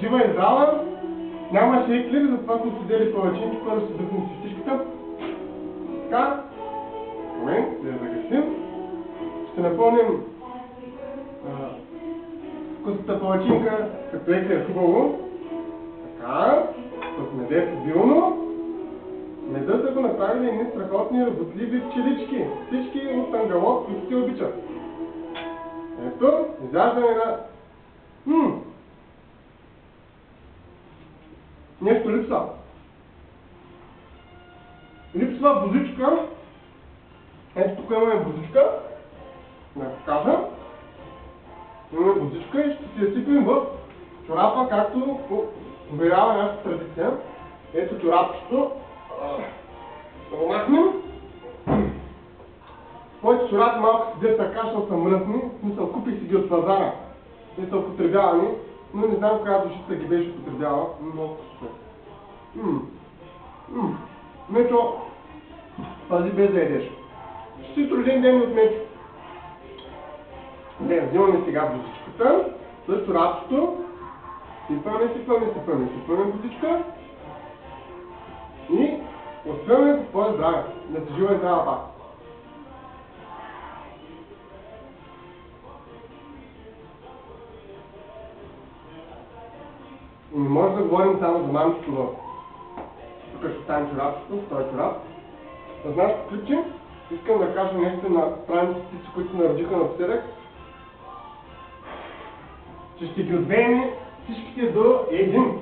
жива и здрава, нямаше еклери, затова сме седели палачинки, първо ще дъхнем чистичката. Така, момент, да я загасим. Ще напълним вкусната палачинка като еклер хубаво. Така, с меде обилно. Меда са го направили едни страхотни работливи пчелички. Всички от Ангалот, които ти обичат. Ето, изяждаме на... Нещо липсва. Липсва бузичка. Ето тук имаме бузичка. Да покажа. Имаме бузичка и ще си я сипим в чорапа, както уверява нашата традиция. Ето чорапчето. Да го махнем. Моите чорапи малко седят така, защото са мръсни. В смисъл, купих си ги от пазара. Те са употребявани, но не знам коя душица ги беше употребяла. Много вкусно. Мечо, пази без да ядеш. Честит рожден ден от Мечо. Не, взимаме сега бузичката с чорапчето. Сипваме бузичка. И отиваме по твое здраве. Да си жива и здрава пак. Не може да говорим само за мамчето. Тук ще ставим чорапчето, с този чорап. За нашото клипче искам да кажа нещо на странните птици, които се народиха напоследък. Че ще ги отвеем всичките до един.